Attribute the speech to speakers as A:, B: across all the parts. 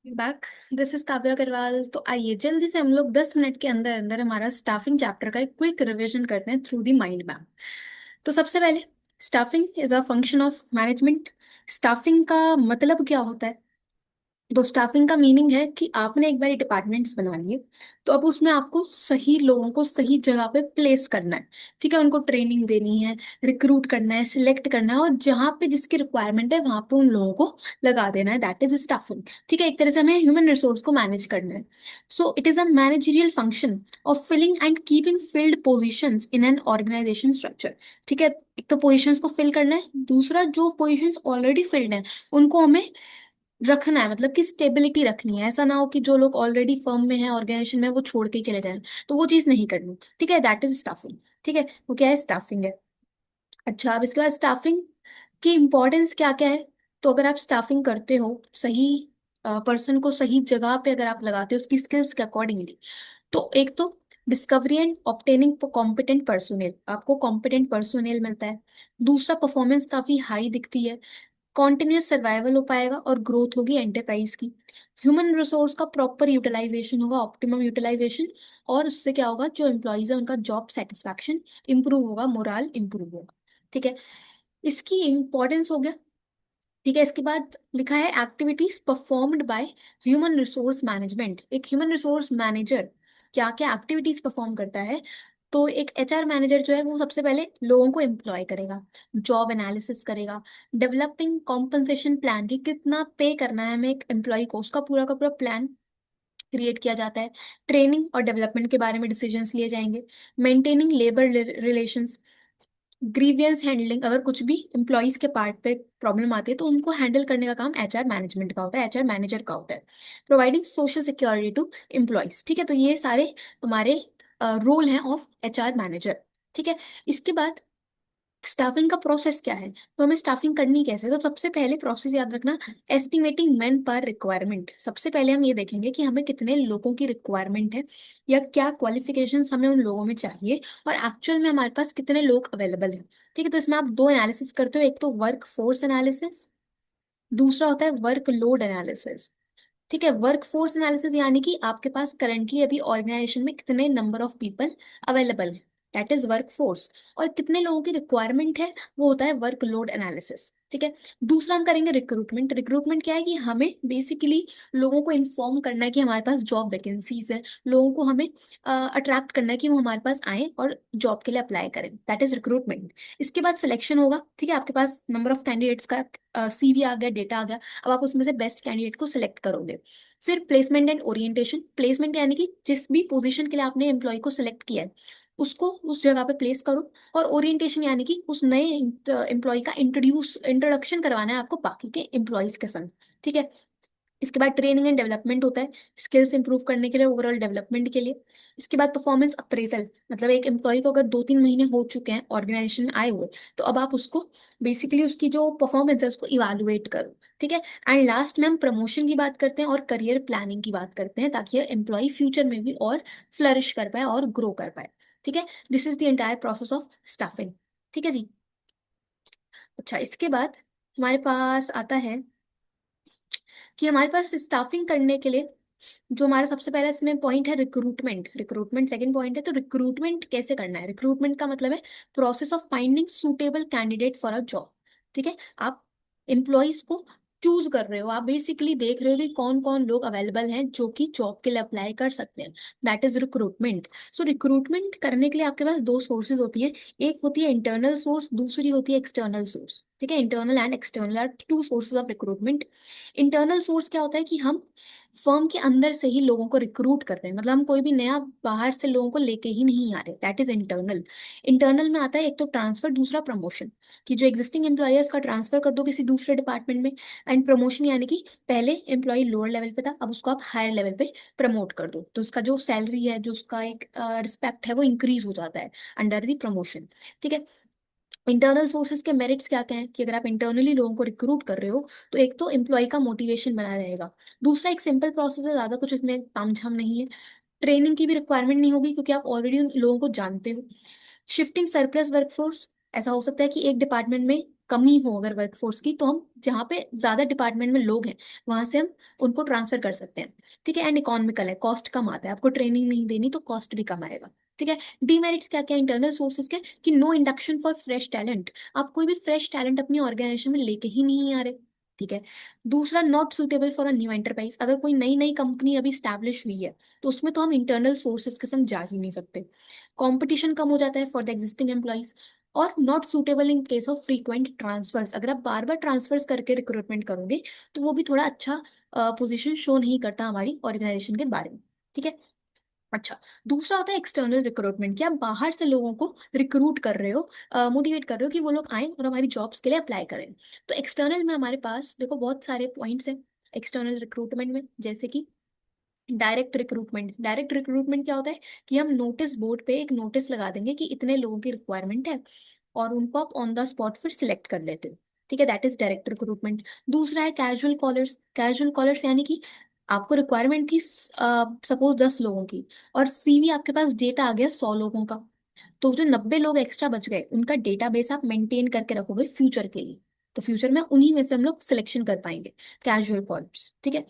A: Back. This is Kavya Agarwal. तो आइए जल्दी से हम लोग 10 मिनट के अंदर अंदर हमारा स्टाफिंग चैप्टर का एक क्विक रिवीजन करते हैं थ्रू द माइंड मैप। तो सबसे पहले, staffing is a function of management. Staffing का मतलब क्या होता है? तो स्टाफिंग का मीनिंग है कि आपने एक बार डिपार्टमेंट्स बना लिए, तो अब उसमें आपको सही लोगों को सही जगह पे प्लेस करना है। ठीक है, उनको ट्रेनिंग देनी है, रिक्रूट करना है, सिलेक्ट करना है, और जहाँ पे जिसकी रिक्वायरमेंट है वहां पे उन लोगों को लगा देना है। That is staffing. ठीक है, एक तरह से हमें ह्यूमन रिसोर्स को मैनेज करना है। So it is a managerial function of filling and keeping filled positions in an organization structure. ठीक है, एक तो पोजिशंस को फिल करना है, दूसरा जो पोजिशंस ऑलरेडी फिल्ड हैं उनको हमें रखना है, मतलब कि स्टेबिलिटी रखनी है। ऐसा ना हो कि जो लोग ऑलरेडी फर्म में है, ऑर्गेनाइजेशन में है, वो छोड़ के ही चले जाएं। तो वो चीज नहीं करनी। ठीक है, दैट इज स्टाफिंग। ठीक है, वो क्या है? स्टाफिंग है। अच्छा, अब इसके बाद स्टाफिंग की इम्पोर्टेंस क्या क्या है? तो अगर आप स्टाफिंग करते हो, सही पर्सन को सही जगह पे अगर आप लगाते हो उसकी स्किल्स के अकॉर्डिंगली, तो एक तो discovery and obtaining competent personnel, आपको कॉम्पिटेंट पर्सोनेल मिलता है। दूसरा, परफॉर्मेंस काफी हाई दिखती है, कॉन्टिन्यूस सर्वाइवल हो पाएगा और ग्रोथ होगी एंटरप्राइज की। ह्यूमन रिसोर्स का प्रॉपर यूटिलाइजेशन होगा, ऑप्टिमम यूटिलाइजेशन। और उससे क्या होगा, जो एम्प्लॉयज है उनका जॉब सेटिस्फैक्शन इंप्रूव होगा, मोराल इंप्रूव होगा। ठीक है, इसकी इंपॉर्टेंस हो गया। ठीक है, इसके बाद लिखा है activities performed by human resource management. एक ह्यूमन रिसोर्स मैनेजर क्या क्या एक्टिविटीज परफॉर्म करता है? तो एक एचआर मैनेजर जो है वो सबसे पहले लोगों को एम्प्लॉय करेगा, जॉब एनालिसिस करेगा, डेवलपिंग कॉम्पनसेशन प्लान की कितना पे करना है हमें एक एम्प्लॉय को, उसका पूरा का पूरा प्लान क्रिएट किया जाता है। ट्रेनिंग और डेवलपमेंट के बारे में डिसीजंस लिए जाएंगे। Maintaining labour relations, grievance handling, अगर कुछ भी एम्प्लॉयज के पार्ट पे प्रॉब्लम आती है तो उनको हैंडल करने का काम एचआर मैनेजमेंट का होता है, एचआर मैनेजर का होता है। Providing social security to employees. ठीक है, तो ये सारे हमारे रोल हैं ऑफ एचआर मैनेजर। ठीक है, इसके बाद स्टाफिंग का प्रोसेस क्या है? तो हमें स्टाफिंग करनी कैसे? तो सबसे पहले प्रोसेस याद रखना, एस्टिमेटिंग मैन पर रिक्वायरमेंट। सबसे पहले हम ये देखेंगे कि हमें कितने लोगों की रिक्वायरमेंट है, या क्या क्वालिफिकेशंस हमें उन लोगों में चाहिए, और एक्चुअल में हमारे पास कितने लोग अवेलेबल हैं। ठीक है, तो इसमें आप दो एनालिसिस करते हो, एक तो वर्क फोर्स एनालिसिस, दूसरा होता है वर्क लोड एनालिसिस। ठीक है, वर्क फोर्स एनालिसिस यानी कि आपके पास करंटली अभी ऑर्गेनाइजेशन में कितने नंबर ऑफ पीपल अवेलेबल है, दैट इज वर्क फोर्स। और कितने लोगों की रिक्वायरमेंट है, वो होता है वर्क लोड एनालिसिस। ठीक है, दूसरा हम करेंगे रिक्रूटमेंट। रिक्रूटमेंट क्या है कि हमें बेसिकली लोगों को इन्फॉर्म करना है कि हमारे पास जॉब वैकेंसीज है, लोगों को हमें अट्रैक्ट करना है कि वो हमारे पास आए और जॉब के लिए अप्लाई करें, दैट इज रिक्रूटमेंट। इसके बाद सिलेक्शन होगा। ठीक है, आपके पास नंबर ऑफ कैंडिडेट्स का सीवी आ गया, डेटा आ गया, अब आप उसमें से बेस्ट कैंडिडेट को सिलेक्ट करोगे। फिर प्लेसमेंट एंड ओरिएंटेशन। प्लेसमेंट यानी कि जिस भी पोजीशन के लिए आपने एम्प्लॉय को सिलेक्ट किया है उसको उस जगह पे प्लेस करो। और ओरिएंटेशन यानी कि उस नए एम्प्लॉय का इंट्रोडक्शन करवाना है आपको बाकी के एम्प्लॉयज के संग। ठीक है, इसके बाद ट्रेनिंग एंड डेवलपमेंट होता है, स्किल्स इंप्रूव करने के लिए, ओवरऑल डेवलपमेंट के लिए। इसके बाद परफॉर्मेंस अप्रेजल, मतलब एक एम्प्लॉय को अगर 2-3 महीने हो चुके हैं ऑर्गेनाइजेशन में आए हुए, तो अब आप उसको बेसिकली उसकी जो परफॉर्मेंस है उसको इवालुएट करो। ठीक है, एंड लास्ट में हम प्रमोशन की बात करते हैं और करियर प्लानिंग की बात करते हैं, ताकि एम्प्लॉय फ्यूचर में भी और फ्लरिश कर पाए और ग्रो कर पाए। ठीक है, this is the entire process of staffing. ठीक है जी। अच्छा, इसके बाद हमारे पास आता है कि हमारे पास स्टाफिंग करने के लिए जो हमारा सबसे पहला इसमें पॉइंट है रिक्रूटमेंट। रिक्रूटमेंट सेकंड पॉइंट है। तो रिक्रूटमेंट कैसे करना है? रिक्रूटमेंट का मतलब है process of finding suitable candidate for a job. ठीक है, आप एम्प्लॉयज को चूज कर रहे हो, आप बेसिकली देख रहे हो कि कौन कौन लोग अवेलेबल हैं जो कि जॉब के लिए अप्लाई कर सकते हैं, that is recruitment. So recruitment करने के लिए आपके पास दो सोर्सेज होती है, एक होती है इंटरनल सोर्स, दूसरी होती है एक्सटर्नल सोर्स। ठीक है, internal and external are two sources of recruitment. Internal source क्या होता है कि हम फर्म के अंदर से ही लोगों को रिक्रूट कर रहे हैं, मतलब हम कोई भी नया बाहर से लोगों को लेके ही नहीं आ रहे, दैट इज इंटरनल। इंटरनल में आता है एक तो ट्रांसफर, दूसरा प्रमोशन, कि जो एग्जिस्टिंग एम्प्लॉय है उसका ट्रांसफर कर दो किसी दूसरे डिपार्टमेंट में। एंड प्रमोशन यानी कि पहले एम्प्लॉय लोअर लेवल पे था, अब उसको आप हायर लेवल पे प्रमोट कर दो, तो उसका जो सैलरी है, जो उसका एक रिस्पेक्ट है, वो इंक्रीज हो जाता है अंडर द प्रमोशन। ठीक है, इंटरनल सोर्सेज के मेरिट्स क्या क्या हैं कि अगर आप इंटरनली लोगों को रिक्रूट कर रहे हो तो एक तो एम्प्लॉय का मोटिवेशन बना रहेगा, दूसरा एक सिंपल प्रोसेस है, ज्यादा कुछ इसमें तामझाम नहीं है, ट्रेनिंग की भी रिक्वायरमेंट नहीं होगी क्योंकि आप ऑलरेडी उन लोगों को जानते हो। शिफ्टिंग सरप्लस वर्कफोर्स, ऐसा हो सकता है कि एक डिपार्टमेंट में कमी हो अगर वर्कफोर्स की, तो हम जहाँ पे ज्यादा डिपार्टमेंट में लोग हैं वहां से हम उनको ट्रांसफर कर सकते हैं। ठीक है, एंड इकोनॉमिकल है, कॉस्ट कम आता है, आपको ट्रेनिंग नहीं देनी तो कॉस्ट भी कम आएगा। ठीक है। डीमेरिट्स क्या क्या, इंटरनल सोर्सेज क्या, कि no induction for fresh talent, आप कोई भी फ्रेश टैलेंट अपनी ऑर्गेनाइजेशन में लेके ही नहीं आ रहे। ठीक है। दूसरा, not suitable for a new enterprise, अगर कोई नई नई कंपनी अभी स्टैब्लिश हुई है तो उसमें तो हम इंटरनल सोर्सेज के संग जा ही नहीं सकते। कंपटीशन कम हो जाता है फॉर द एग्जिस्टिंग एम्प्लॉइज। और not suitable in case of frequent transfers, अगर आप बार बार ट्रांसफर्स करके रिक्रूटमेंट करोगे तो वो भी थोड़ा अच्छा पोजीशन शो नहीं करता हमारी ऑर्गेनाइजेशन के बारे में। ठीक है। अच्छा, दूसरा होता है एक्सटर्नल रिक्रूटमेंट, कि आप बाहर से लोगों को रिक्रूट कर रहे हो, मोटिवेट कर रहे हो कि वो लोग आए और हमारी जॉब्स के लिए अप्लाई करें। तो एक्सटर्नल में हमारे पास देखो बहुत सारे पॉइंट्स हैं एक्सटर्नल रिक्रूटमेंट में, जैसे कि डायरेक्ट रिक्रूटमेंट। डायरेक्ट रिक्रूटमेंट क्या होता है कि हम नोटिस बोर्ड पे एक नोटिस लगा देंगे कि इतने लोगों की रिक्वायरमेंट है, और उनको आप ऑन द स्पॉट फिर सिलेक्ट कर लेते हो। ठीक है, दैट इज डायरेक्ट रिक्रूटमेंट। दूसरा है कैजुअल कॉलर्स। कैजुअल कॉलर्स यानी कि आपको रिक्वायरमेंट थी सपोज 10 लोगों की, और सीवी आपके पास डेटा आ गया 100 लोगों का, तो जो 90 लोग एक्स्ट्रा बच गए उनका डेटाबेस आप मेंटेन करके रखोगे फ्यूचर के लिए, तो फ्यूचर में उन्हीं में से हम लोग सिलेक्शन कर पाएंगे। Casual calls. ठीक है।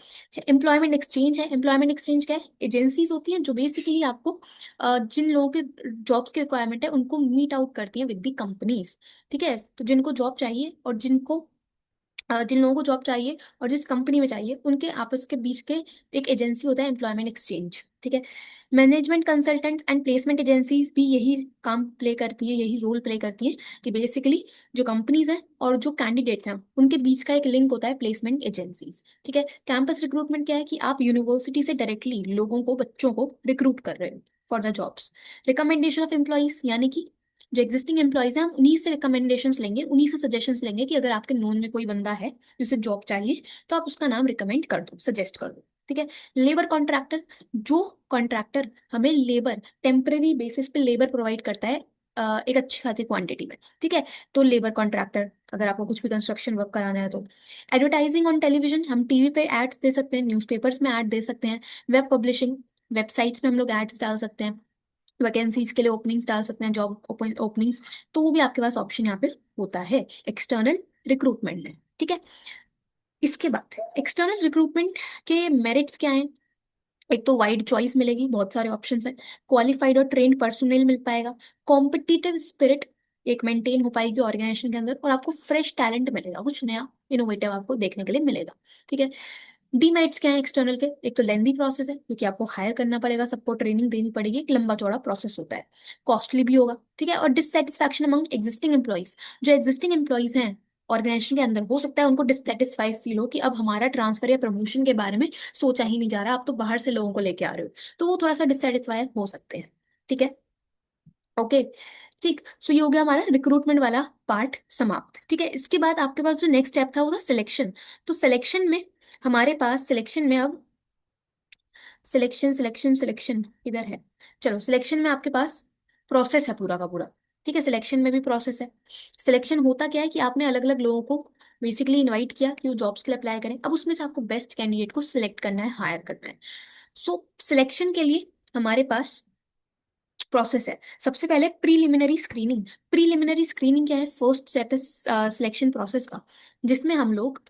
A: एम्प्लॉयमेंट एक्सचेंज है। एम्प्लॉयमेंट एक्सचेंज क्या है, एजेंसीज होती हैं जो बेसिकली आपको जिन लोगों के जॉब्स की रिक्वायरमेंट है उनको मीट आउट करती हैं विद दी कंपनीज। ठीक है, तो जिनको जॉब चाहिए और जिन लोगों को जॉब चाहिए और जिस कंपनी में चाहिए, उनके आपस के बीच के एक एजेंसी होता है एम्प्लॉयमेंट एक्सचेंज। ठीक है। Management consultants and placement agencies भी यही काम प्ले करती है, यही रोल प्ले करती हैं, कि बेसिकली जो कंपनीज हैं और जो कैंडिडेट्स हैं उनके बीच का एक लिंक होता है प्लेसमेंट एजेंसीज। ठीक है। कैंपस रिक्रूटमेंट क्या है, कि आप यूनिवर्सिटी से डायरेक्टली लोगों को, बच्चों को रिक्रूट कर रहे हो for the jobs. Recommendation of employees, यानी कि जो एग्जिस्टिंग एम्प्लॉयज हैं हम उन्हीं से रिकमेंडेशंस लेंगे, उन्हीं से सजेशंस लेंगे, कि अगर आपके नोन में कोई बंदा है जिसे जॉब चाहिए तो आप उसका नाम रिकमेंड कर दो, सजेस्ट कर दो। ठीक है। लेबर कॉन्ट्रैक्टर, जो कॉन्ट्रैक्टर हमें लेबर टेम्परेरी बेसिस पे लेबर प्रोवाइड करता है एक अच्छी खासी क्वांटिटी में। ठीक है, तो लेबर कॉन्ट्रैक्टर, अगर आपको कुछ भी कंस्ट्रक्शन वर्क कराना है तो। एडवर्टाइजिंग ऑन टेलीविजन, हम टीवी पे एड्स दे सकते हैं, न्यूज़पेपर्स में एड दे सकते हैं। वेब पब्लिशिंग, वेबसाइट्स में हम लोग एड्स डाल सकते हैं, वैकेंसीज के लिए ओपनिंग्स डाल सकते हैं, जॉब ओपनिंग्स, तो वो भी आपके पास ऑप्शन यहाँ पे होता है एक्सटर्नल रिक्रूटमेंट में। ठीक है। इसके बाद एक्सटर्नल रिक्रूटमेंट के मेरिट्स क्या हैं, एक तो वाइड चॉइस मिलेगी, बहुत सारे ऑप्शंस हैं, क्वालिफाइड और ट्रेंड पर्सनल मिल पाएगा, कॉम्पिटिटिव स्पिरिट एक मेंटेन हो पाएगी ऑर्गेनाइजेशन के अंदर, और आपको फ्रेश टैलेंट मिलेगा, कुछ नया इनोवेटिव आपको देखने के लिए मिलेगा। ठीक है। डीमेरिट्स क्या है एक्सटर्नल के, एक तो लेंदी प्रोसेस है क्योंकि आपको हायर करना पड़ेगा, सबको ट्रेनिंग देनी पड़ेगी, एक लंबा चौड़ा प्रोसेस होता है, कॉस्टली भी होगा। ठीक है। और डिससेटिस्फैक्शन अमंग एग्जिस्टिंग एम्प्लॉइज, जो एग्जिस्टिंग एम्प्लॉइज हैं ऑर्गेनाइजेशन के अंदर, हो सकता है उनको डिससेटिस्फाइड फील हो कि अब हमारा ट्रांसफर या प्रमोशन के बारे में सोचा ही नहीं जा रहा, आप तो बाहर से लोगों को लेके आ रहे हो, तो वो थोड़ा सा डिससेटिस्फाई हो सकते हैं। ठीक है। ओके। ठीक, सो ये हो गया हमारा रिक्रूटमेंट वाला पार्ट समाप्त। ठीक है, इसके बाद आपके पास जो नेक्स्ट स्टेप था वो था सिलेक्शन। तो सिलेक्शन में हमारे पास, सिलेक्शन में अब सिलेक्शन सिलेक्शन सिलेक्शन इधर है। चलो, सिलेक्शन में आपके पास प्रोसेस है पूरा का पूरा। ठीक है, सिलेक्शन में भी प्रोसेस है। सिलेक्शन होता क्या है कि आपने अलग अलग लोगों को बेसिकली इनवाइट किया कि वो जॉब्स के लिए अप्लाई करें, अब उसमें से आपको बेस्ट कैंडिडेट को सिलेक्ट करना है, हायर करना है। सो सिलेक्शन के लिए हमारे पास प्रोसेस है। सबसे पहले प्रीलिमिनरी स्क्रीनिंग। प्रीलिमिनरी स्क्रीनिंग क्या है, फर्स्ट स्टेप है सिलेक्शन प्रोसेस का, जिसमें हम लोग,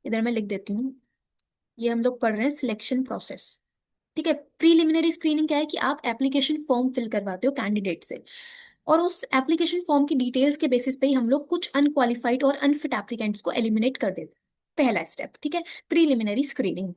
A: इधर मैं लिख देती हूँ, ये हम लोग पढ़ रहे हैं सिलेक्शन प्रोसेस। ठीक है। प्रीलिमिनरी स्क्रीनिंग क्या है कि आप एप्लीकेशन फॉर्म फिल करवाते हो कैंडिडेट से, और उस एप्लीकेशन फॉर्म की डिटेल्स के बेसिस पे ही हम लोग कुछ अनक्वालिफाइड और अनफिट एप्लीकेंट्स को एलिमिनेट कर देते हैं। पहला स्टेप। ठीक है, प्रीलिमिनरी स्क्रीनिंग।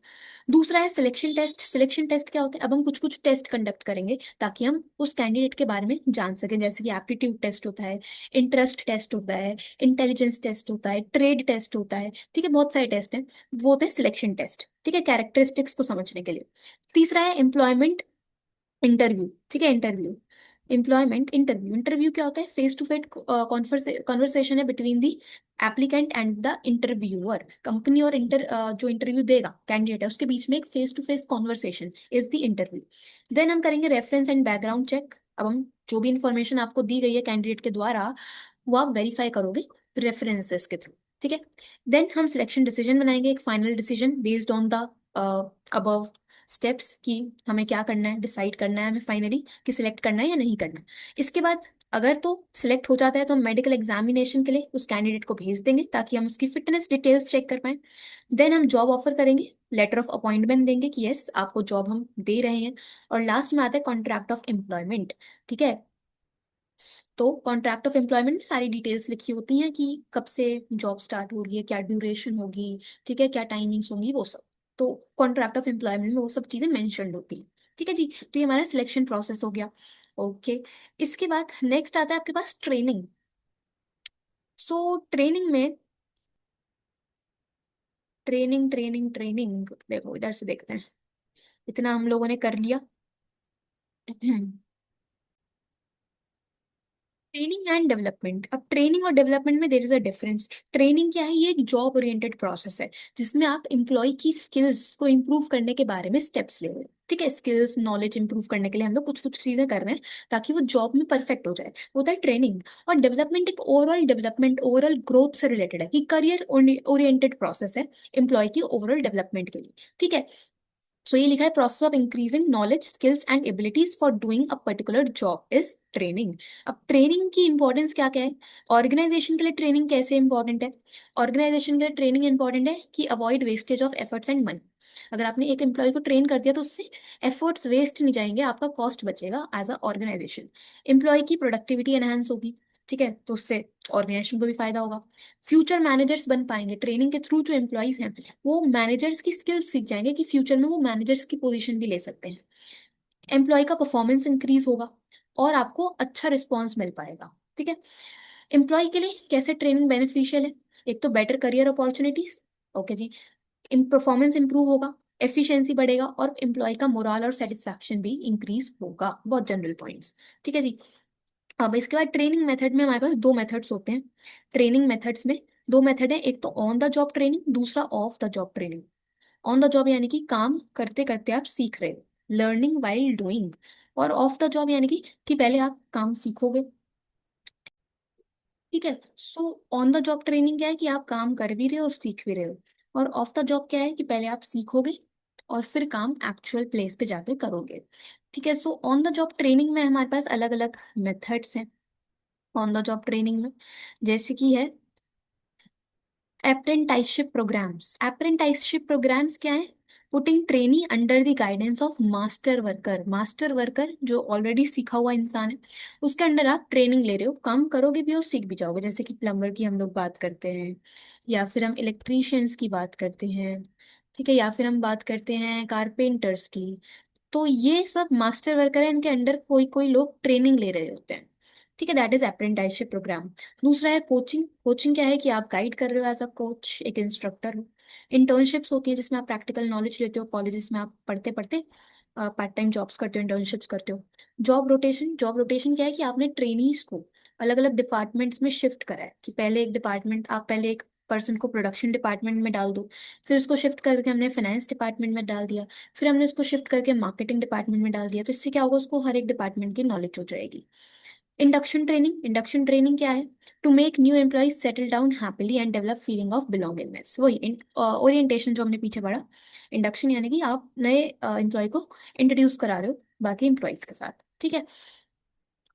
A: दूसरा है सिलेक्शन टेस्ट। सिलेक्शन टेस्ट क्या होता है, अब हम कुछ कुछ टेस्ट कंडक्ट करेंगे ताकि हम उस कैंडिडेट के बारे में जान सकें, जैसे कि एप्टीट्यूड टेस्ट होता है, इंटरेस्ट टेस्ट होता है, इंटेलिजेंस टेस्ट होता है, ट्रेड टेस्ट होता है। ठीक है, बहुत सारे टेस्ट हैं, वो होते हैं सिलेक्शन टेस्ट। ठीक है, कैरेक्टरिस्टिक्स को समझने के लिए। तीसरा है एम्प्लॉयमेंट इंटरव्यू। ठीक है, इंटरव्यू, एम्प्लॉयमेंट इंटरव्यू। इंटरव्यू क्या होता है, फेस टू फेस कॉन्वर्सेशन है between the applicant and the interviewer. Company और जो इंटरव्यू देगा कैंडिडेट है उसके बीच में एक face to face conversation is the interview. Then हम करेंगे रेफरेंस एंड बैकग्राउंड चेक। अब हम जो भी इंफॉर्मेशन आपको दी गई है कैंडिडेट के द्वारा वो आप वेरीफाई करोगे रेफरेंसेस के थ्रू। ठीक है। देन हम सिलेक्शन डिसीजन बनाएंगे, एक final decision based on the above steps, कि हमें क्या करना है, डिसाइड करना है हमें फाइनली कि सिलेक्ट करना है या नहीं करना है। इसके बाद अगर तो सिलेक्ट हो जाता है तो मेडिकल एग्जामिनेशन के लिए उस कैंडिडेट को भेज देंगे ताकि हम उसकी फिटनेस डिटेल्स चेक कर पाए। देन हम जॉब ऑफर करेंगे, लेटर ऑफ अपॉइंटमेंट देंगे कि यस आपको जॉब हम दे रहे हैं। और लास्ट में आता है कॉन्ट्रैक्ट ऑफ एम्प्लॉयमेंट। ठीक है, तो कॉन्ट्रैक्ट ऑफ एम्प्लॉयमेंट में सारी डिटेल्स लिखी होती हैं कि कब से जॉब स्टार्ट हो रही है, क्या ड्यूरेशन होगी, ठीक है, क्या टाइमिंग्स होंगी, वो सब। तो कॉन्ट्रैक्ट ऑफ एम्प्लॉयमेंट में वो सब चीज़ें मेंशन्ड होती हैं। ठीक है जी, तो ये हमारा सिलेक्शन प्रोसेस हो गया। ओके, इसके बाद नेक्स्ट आता है आपके पास ट्रेनिंग। सो ट्रेनिंग में, ट्रेनिंग देखो इधर से देखते हैं, इतना हम लोगों ने कर लिया। ट्रेनिंग एंड डेवलपमेंट, अब ट्रेनिंग और डेवलपमेंट में there is a difference. Training क्या है, ये एक जॉब ओरिएंटेड प्रोसेस है जिसमें आप एम्प्लॉय की स्किल्स को इम्प्रूव करने के बारे में स्टेप्स ले रहे हो। ठीक है, स्किल्स नॉलेज इंप्रूव करने के लिए हम लोग कुछ कुछ चीजें कर रहे हैं ताकि वो जॉब में परफेक्ट हो जाए, वो होता है ट्रेनिंग। और डेवलपमेंट एक ओवरऑल डेवलपमेंट, ओवरऑल ग्रोथ से रिलेटेड है, कि करियर ओरिएंटेड प्रोसेस है एम्प्लॉय की ओवरऑल डेवलपमेंट के लिए। ठीक है, सो ये लिखा है process of increasing knowledge skills and abilities for doing a particular job is training. अब ट्रेनिंग की इंपॉर्टेंस क्या क्या है, ऑर्गेनाइजेशन के लिए ट्रेनिंग कैसे इंपॉर्टेंट है। ऑर्गेनाइजेशन के लिए ट्रेनिंग इंपॉर्टेंट है कि avoid wastage of efforts and money. अगर आपने एक एम्प्लॉय को ट्रेन कर दिया तो उससे एफर्ट्स वेस्ट नहीं जाएंगे, आपका कॉस्ट बचेगा एज अ ऑर्गेनाइजेशन। एम्प्लॉय की प्रोडक्टिविटी एनहांस होगी। ठीक है, तो उससे ऑर्गेनाइजेशन को भी फायदा होगा। फ्यूचर मैनेजर्स बन पाएंगे ट्रेनिंग के थ्रू, जो एम्प्लॉयज हैं वो मैनेजर्स की स्किल्स सीख जाएंगे कि फ्यूचर में वो मैनेजर्स की पोजीशन भी ले सकते हैं। एम्प्लॉय का परफॉर्मेंस इंक्रीज होगा और आपको अच्छा रिस्पॉन्स मिल पाएगा। ठीक है, एम्प्लॉय के लिए कैसे ट्रेनिंग बेनिफिशियल है, एक तो बेटर करियर अपॉर्चुनिटीज, ओके जी, इन परफॉर्मेंस इंप्रूव होगा, एफिशिएंसी बढ़ेगा और एम्प्लॉय का मोरल और सेटिस्फैक्शन भी इंक्रीज होगा। बहुत जनरल पॉइंट्स। ठीक है जी, अब इसके बाद ट्रेनिंग मेथड में हमारे पास दो मेथड्स होते हैं। ट्रेनिंग मेथड्स में दो मेथड है, एक तो ऑन द जॉब ट्रेनिंग, दूसरा of the job training. On the job यानी कि काम करते करते आप सीख रहे हो, लर्निंग वाइल डूइंग। और ऑफ द जॉब यानी कि पहले आप काम सीखोगे। ठीक है, so on the job training क्या है कि आप काम कर भी रहे हो और सीख भी रहे हो। और ऑफ द जॉब क्या है कि पहले आप सीखोगे और फिर काम एक्चुअल प्लेस पे जाके करोगे। ठीक है, so on the job training में हमारे पास अलग अलग मेथड्स हैं। ऑन द जॉब ट्रेनिंग में जैसे कि है अप्रेंटाइसशिप प्रोग्राम्स। अप्रेंटाइसशिप प्रोग्राम्स क्या है, putting trainee under the guidance of master worker. Master worker जो ऑलरेडी सीखा हुआ इंसान है, उसके अंडर आप ट्रेनिंग ले रहे हो, काम करोगे भी और सीख भी जाओगे। जैसे कि प्लम्बर की हम लोग बात करते हैं, या फिर हम इलेक्ट्रीशियंस की बात करते हैं। ठीक है, या फिर हम बात करते हैं कारपेंटर्स की। तो ये सब मास्टर वर्कर है, इनके अंडर कोई कोई लोग ट्रेनिंग ले रहे होते हैं। ठीक है, दैट इज अप्रेंटाइसशिप प्रोग्राम। दूसरा है कोचिंग। कोचिंग क्या है कि आप गाइड कर रहे हो एज अ कोच, एक इंस्ट्रक्टर हो। इंटर्नशिप्स होती है जिसमें आप प्रैक्टिकल नॉलेज लेते हो, कॉलेजेस में आप पढ़ते पढ़ते पार्ट टाइम जॉब्स करते हो, इंटर्नशिप्स करते हो। जॉब रोटेशन, जॉब रोटेशन क्या है कि आपने ट्रेनीज को अलग अलग डिपार्टमेंट्स में शिफ्ट करा है, कि पहले एक डिपार्टमेंट, आप पहले एक पर्सन को प्रोडक्शन डिपार्टमेंट में डाल दो, फिर उसको शिफ्ट करके हमने फाइनेंस डिपार्टमेंट में डाल दिया, फिर हमने उसको शिफ्ट करके मार्केटिंग डिपार्टमेंट में डाल दिया। तो इससे क्या होगा, उसको हर एक डिपार्टमेंट की नॉलेज हो जाएगी। इंडक्शन ट्रेनिंग, इंडक्शन ट्रेनिंग क्या है, to make new employees settle down happily and develop feeling of belongingness. वही ओरिएंटेशन जो हमने पीछे पढ़ा। इंडक्शन यानी कि आप नए एम्प्लॉय को इंट्रोड्यूस करा रहे हो बाकी एम्प्लॉयज के साथ। ठीक है,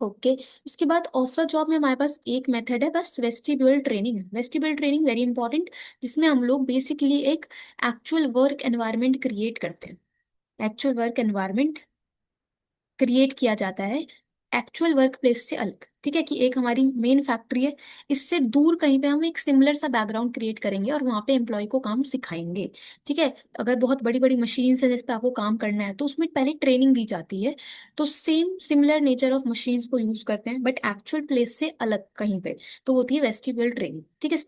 A: ओके। इसके बाद ऑफ द जॉब में हमारे पास एक मेथड है बस, vestibule training. Vestibule training very important, जिसमें हम लोग बेसिकली एक एक्चुअल वर्क एनवायरनमेंट क्रिएट करते हैं। एक्चुअल वर्क एनवायरनमेंट क्रिएट किया जाता है एक्चुअल वर्क प्लेस से अलग। ठीक है, कि एक हमारी मेन फैक्ट्री है, इससे दूर कहीं पे हम एक सिमिलर सा बैकग्राउंड क्रिएट करेंगे और वहाँ पे एम्प्लॉय को काम सिखाएंगे। ठीक है, अगर बहुत बड़ी बड़ी मशीन्स है जिस पे आपको काम करना है तो उसमें पहले ट्रेनिंग दी जाती है। तो same similar nature of machines को यूज करते हैं बट एक्चुअल प्लेस से अलग कहीं पे, तो होती है वेस्टिब्यूल ट्रेनिंग। ठीक है,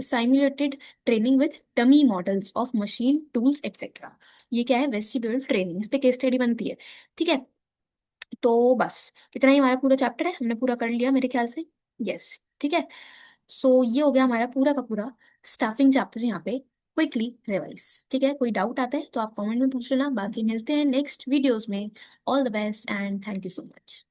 A: simulated training with dummy models of machine tools etcetera. ये क्या है, वेस्टिब्यूल ट्रेनिंग, इस पे केस स्टडी बनती है। ठीक है, तो बस इतना ही हमारा पूरा चैप्टर है, हमने पूरा कर लिया मेरे ख्याल से। यस, ठीक है, सो ये हो गया हमारा पूरा का पूरा स्टाफिंग चैप्टर यहाँ पे क्विकली रिवाइज। ठीक है, कोई डाउट आता है तो आप कमेंट में पूछ लेना, बाकी मिलते हैं नेक्स्ट वीडियोस में। All the best and thank you so much.